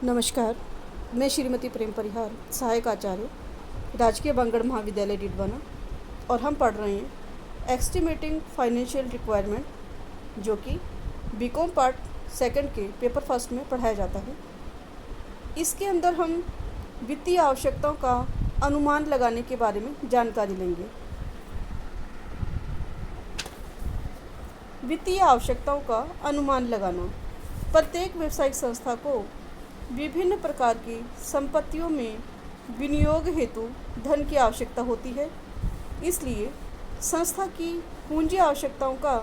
नमस्कार। मैं श्रीमती प्रेम परिहार, सहायक आचार्य, राजकीय बांगड़ महाविद्यालय डिडवाना, और हम पढ़ रहे हैं एस्टिमेटिंग फाइनेंशियल रिक्वायरमेंट, जो कि बीकॉम पार्ट सेकंड के पेपर फर्स्ट में पढ़ाया जाता है। इसके अंदर हम वित्तीय आवश्यकताओं का अनुमान लगाने के बारे में जानकारी लेंगे। वित्तीय आवश्यकताओं का अनुमान लगाना। प्रत्येक व्यावसायिक संस्था को विभिन्न प्रकार की संपत्तियों में विनियोग हेतु धन की आवश्यकता होती है। इसलिए संस्था की पूंजी आवश्यकताओं का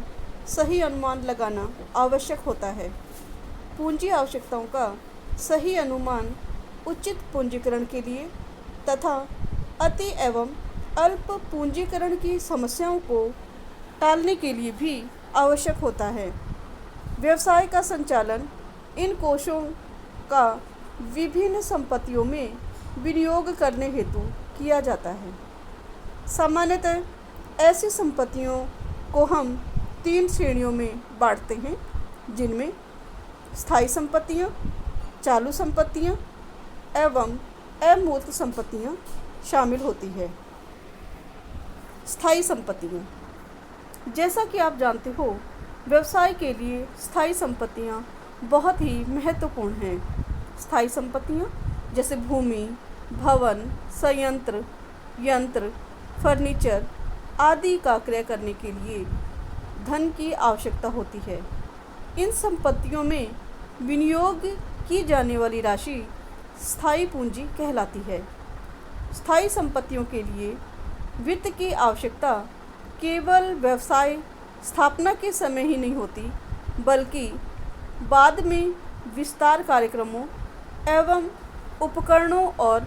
सही अनुमान लगाना आवश्यक होता है। पूंजी आवश्यकताओं का सही अनुमान उचित पूंजीकरण के लिए तथा अति एवं अल्प पूंजीकरण की समस्याओं को टालने के लिए भी आवश्यक होता है। व्यवसाय का संचालन इन कोषों का विभिन्न संपत्तियों में विनियोग करने हेतु किया जाता है। सामान्यतः ऐसी संपत्तियों को हम 3 श्रेणियों में बांटते हैं, जिनमें स्थायी संपत्तियां, चालू संपत्तियां एवं अमूर्त संपत्तियां शामिल होती है। स्थायी संपत्तियां, जैसा कि आप जानते हो, व्यवसाय के लिए स्थायी संपत्तियां बहुत ही महत्वपूर्ण हैं। स्थायी संपत्तियां जैसे भूमि, भवन, संयंत्र, यंत्र, फर्नीचर आदि का क्रय करने के लिए धन की आवश्यकता होती है। इन संपत्तियों में विनियोग की जाने वाली राशि स्थायी पूंजी कहलाती है। स्थायी संपत्तियों के लिए वित्त की आवश्यकता केवल व्यवसाय स्थापना के समय ही नहीं होती, बल्कि बाद में विस्तार कार्यक्रमों एवं उपकरणों और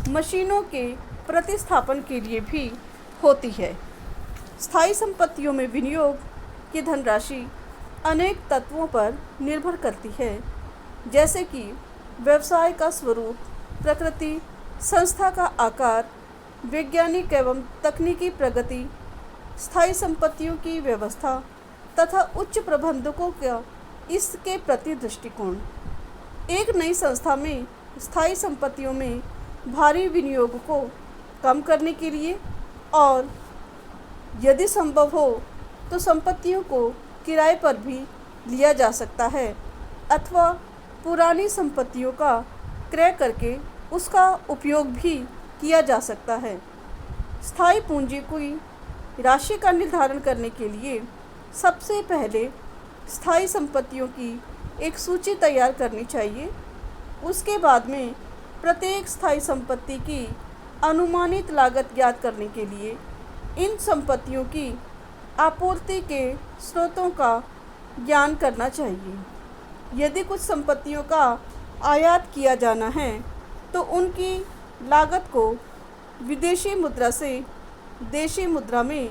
मशीनों के प्रतिस्थापन के लिए भी होती है। स्थायी संपत्तियों में विनियोग की धनराशि अनेक तत्वों पर निर्भर करती है, जैसे कि व्यवसाय का स्वरूप, प्रकृति, संस्था का आकार, वैज्ञानिक एवं तकनीकी प्रगति, स्थायी संपत्तियों की व्यवस्था तथा उच्च प्रबंधकों का इसके प्रति दृष्टिकोण। एक नई संस्था में स्थायी संपत्तियों में भारी विनियोग को कम करने के लिए और यदि संभव हो तो संपत्तियों को किराए पर भी लिया जा सकता है अथवा पुरानी संपत्तियों का क्रय करके उसका उपयोग भी किया जा सकता है। स्थायी पूंजी की राशि का निर्धारण करने के लिए सबसे पहले स्थायी संपत्तियों की एक सूची तैयार करनी चाहिए। उसके बाद में प्रत्येक स्थायी संपत्ति की अनुमानित लागत ज्ञात करने के लिए इन संपत्तियों की आपूर्ति के स्रोतों का ज्ञान करना चाहिए। यदि कुछ संपत्तियों का आयात किया जाना है तो उनकी लागत को विदेशी मुद्रा से देशी मुद्रा में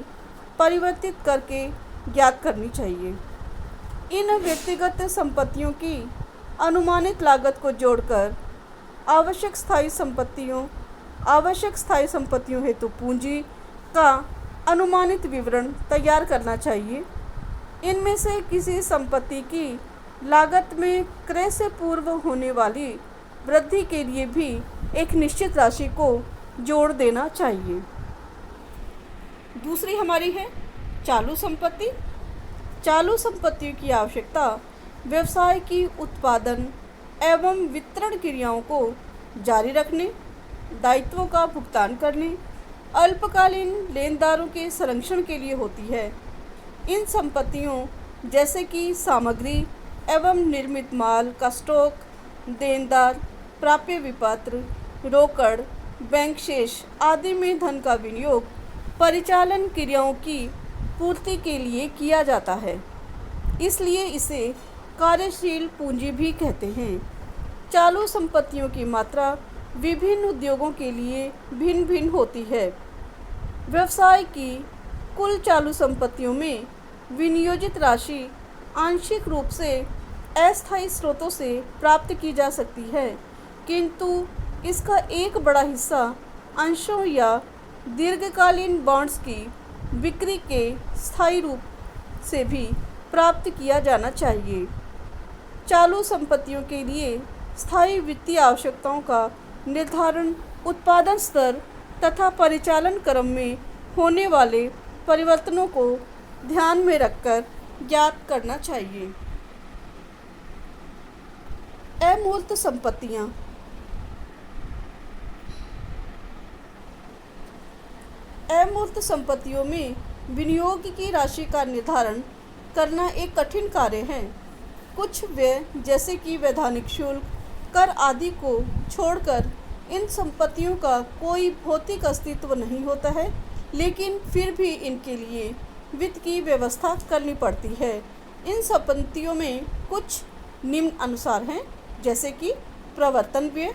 परिवर्तित करके ज्ञात करनी चाहिए। इन व्यक्तिगत संपत्तियों की अनुमानित लागत को जोड़कर आवश्यक स्थायी संपत्तियों हेतु पूंजी का अनुमानित विवरण तैयार करना चाहिए। इनमें से किसी संपत्ति की लागत में क्रय से पूर्व होने वाली वृद्धि के लिए भी एक निश्चित राशि को जोड़ देना चाहिए। दूसरी हमारी है चालू संपत्ति। चालू संपत्तियों की आवश्यकता व्यवसाय की उत्पादन एवं वितरण क्रियाओं को जारी रखने, दायित्वों का भुगतान करने, अल्पकालीन लेनदारों के संरक्षण के लिए होती है। इन संपत्तियों जैसे कि सामग्री एवं निर्मित माल का स्टॉक, देनदार, प्राप्य विपत्र, रोकड़, बैंक शेष आदि में धन का विनियोग परिचालन क्रियाओं की पूर्ति के लिए किया जाता है। इसलिए इसे कार्यशील पूंजी भी कहते हैं। चालू संपत्तियों की मात्रा विभिन्न उद्योगों के लिए भिन्न भिन्न होती है। व्यवसाय की कुल चालू संपत्तियों में विनियोजित राशि आंशिक रूप से अस्थायी स्रोतों से प्राप्त की जा सकती है, किंतु इसका एक बड़ा हिस्सा अंशों या दीर्घकालीन बॉन्ड्स की बिक्री के स्थायी रूप से भी प्राप्त किया जाना चाहिए। चालू संपत्तियों के लिए स्थायी वित्तीय आवश्यकताओं का निर्धारण उत्पादन स्तर तथा परिचालन क्रम में होने वाले परिवर्तनों को ध्यान में रखकर ज्ञात करना चाहिए। अमूर्त संपत्तियाँ। अमूर्त संपत्तियों में विनियोग की राशि का निर्धारण करना एक कठिन कार्य है। कुछ व्यय जैसे कि वैधानिक शुल्क, कर आदि को छोड़कर इन संपत्तियों का कोई भौतिक अस्तित्व नहीं होता है, लेकिन फिर भी इनके लिए वित्त की व्यवस्था करनी पड़ती है। इन संपत्तियों में कुछ निम्न अनुसार हैं, जैसे कि प्रवर्तन व्यय।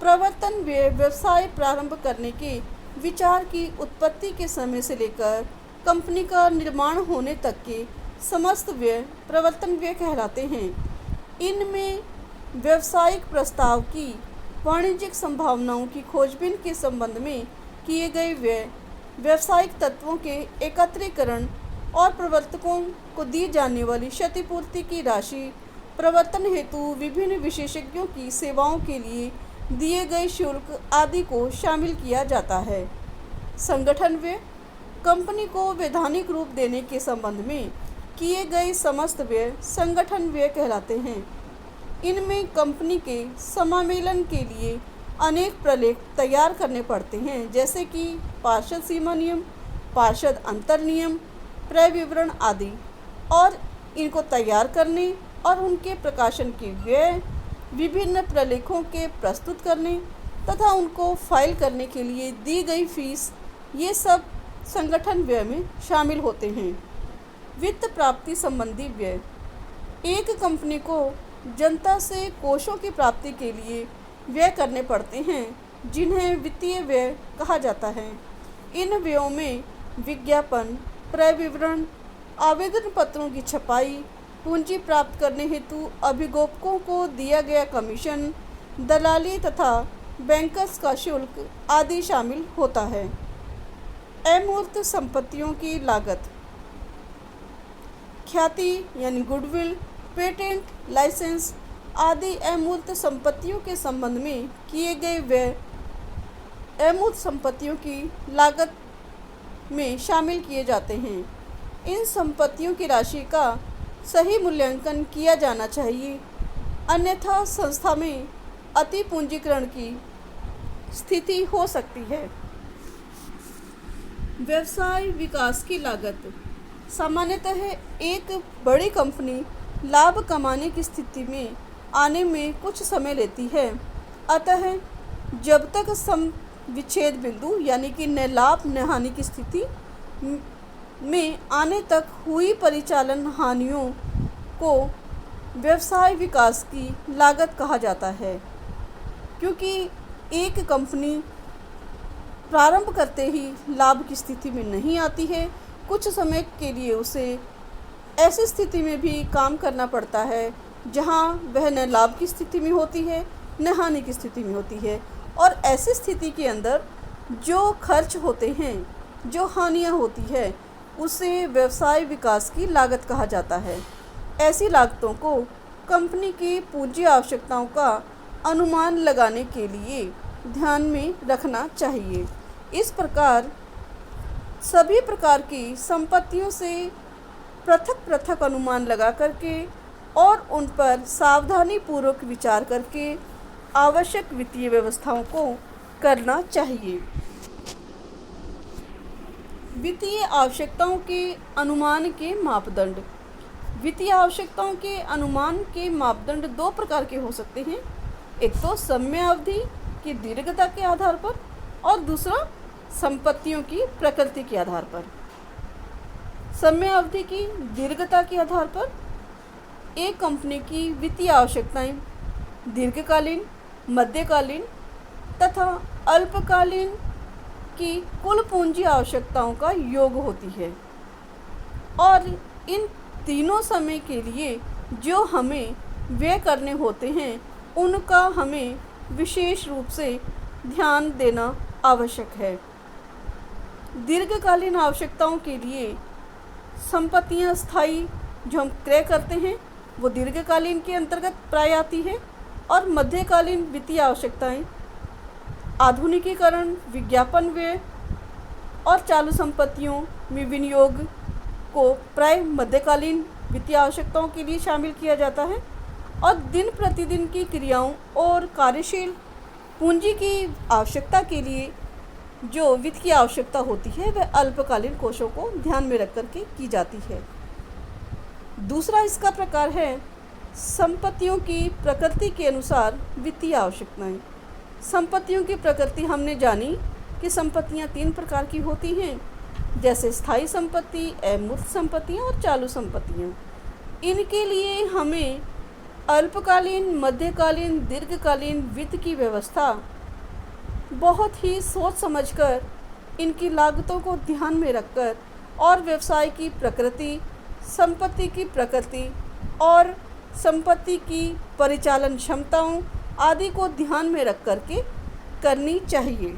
प्रवर्तन व्यय व्यवसाय प्रारंभ करने के विचार की उत्पत्ति के समय से लेकर कंपनी का निर्माण होने तक के समस्त व्यय प्रवर्तन व्यय कहलाते हैं। इनमें व्यावसायिक प्रस्ताव की वाणिज्यिक संभावनाओं की खोजबीन के संबंध में किए गए व्यय, व्यावसायिक तत्वों के एकत्रीकरण और प्रवर्तकों को दी जाने वाली क्षतिपूर्ति की राशि, प्रवर्तन हेतु विभिन्न विशेषज्ञों की सेवाओं के लिए दिए गए शुल्क आदि को शामिल किया जाता है। संगठन व्यय कंपनी को वैधानिक रूप देने के संबंध में किए गए समस्त व्यय संगठन व्यय कहलाते हैं। इनमें कंपनी के समामेलन के लिए अनेक प्रलेख तैयार करने पड़ते हैं, जैसे कि पार्षद सीमा नियम, पार्षद अंतर नियम, क्रय विवरण आदि, और इनको तैयार करने और उनके प्रकाशन के व्यय, विभिन्न प्रलेखों के प्रस्तुत करने तथा उनको फाइल करने के लिए दी गई फीस, ये सब संगठन व्यय में शामिल होते हैं। वित्त प्राप्ति संबंधी व्यय। एक कंपनी को जनता से कोषों की प्राप्ति के लिए व्यय करने पड़ते हैं, जिन्हें वित्तीय व्यय कहा जाता है। इन व्ययों में विज्ञापन, क्रय विवरण, आवेदन पत्रों की छपाई, पूंजी प्राप्त करने हेतु अभिभावकों को दिया गया कमीशन, दलाली तथा बैंकर्स का शुल्क आदि शामिल होता है। अमूर्त संपत्तियों की लागत। ख्याति यानी गुडविल, पेटेंट, लाइसेंस आदि अमूर्त संपत्तियों के संबंध में किए गए व्यय अमूर्त संपत्तियों की लागत में शामिल किए जाते हैं। इन संपत्तियों की राशि का सही मूल्यांकन किया जाना चाहिए, अन्यथा संस्था में अति पूंजीकरण की स्थिति हो सकती है। व्यवसाय विकास की लागत। सामान्यतः एक बड़ी कंपनी लाभ कमाने की स्थिति में आने में कुछ समय लेती है, अतः जब तक सम विच्छेद बिंदु यानी कि न लाभ न हानि की स्थिति में आने तक हुई परिचालन हानियों को व्यवसाय विकास की लागत कहा जाता है। क्योंकि एक कंपनी प्रारंभ करते ही लाभ की स्थिति में नहीं आती है, कुछ समय के लिए उसे ऐसी स्थिति में भी काम करना पड़ता है जहां वह न लाभ की स्थिति में होती है न हानि की स्थिति में होती है, और ऐसी स्थिति के अंदर जो खर्च होते हैं, जो हानियां होती है, उसे व्यवसाय विकास की लागत कहा जाता है। ऐसी लागतों को कंपनी की पूंजी आवश्यकताओं का अनुमान लगाने के लिए ध्यान में रखना चाहिए। इस प्रकार सभी प्रकार की संपत्तियों से पृथक पृथक अनुमान लगा करके और उन पर सावधानी पूर्वक विचार करके आवश्यक वित्तीय व्यवस्थाओं को करना चाहिए। वित्तीय आवश्यकताओं के अनुमान के मापदंड। वित्तीय आवश्यकताओं के अनुमान के मापदंड दो प्रकार के हो सकते हैं, एक तो समयावधि की दीर्घता के आधार पर और दूसरा संपत्तियों की प्रकृति के आधार पर। समयावधि की दीर्घता के आधार पर एक कंपनी की वित्तीय आवश्यकताएं दीर्घकालीन, मध्यकालीन तथा अल्पकालीन की कुल पूंजी आवश्यकताओं का योग होती है, और इन तीनों समय के लिए जो हमें व्यय करने होते हैं उनका हमें विशेष रूप से ध्यान देना आवश्यक है। दीर्घकालीन आवश्यकताओं के लिए संपत्तियां स्थायी जो हम क्रय करते हैं वो दीर्घकालीन के अंतर्गत प्राय आती है, और मध्यकालीन वित्तीय आवश्यकताएं, आधुनिकीकरण, विज्ञापन व्यय और चालू संपत्तियों में विनियोग को प्राय मध्यकालीन वित्तीय आवश्यकताओं के लिए शामिल किया जाता है। और दिन प्रतिदिन की क्रियाओं और कार्यशील पूंजी की आवश्यकता के लिए जो वित्त की आवश्यकता होती है वह अल्पकालीन कोषों को ध्यान में रख कर के की जाती है। दूसरा इसका प्रकार है संपत्तियों की प्रकृति के अनुसार वित्तीय आवश्यकताएं। संपत्तियों की प्रकृति हमने जानी कि संपत्तियां 3 प्रकार की होती हैं, जैसे स्थायी संपत्ति, अमूर्त संपत्तियां और चालू संपत्तियां। इनके लिए हमें अल्पकालीन, मध्यकालीन, दीर्घकालीन वित्त की व्यवस्था बहुत ही सोच समझकर, इनकी लागतों को ध्यान में रखकर और व्यवसाय की प्रकृति, संपत्ति की प्रकृति और संपत्ति की परिचालन क्षमताओं आदि को ध्यान में रख कर के करनी चाहिए।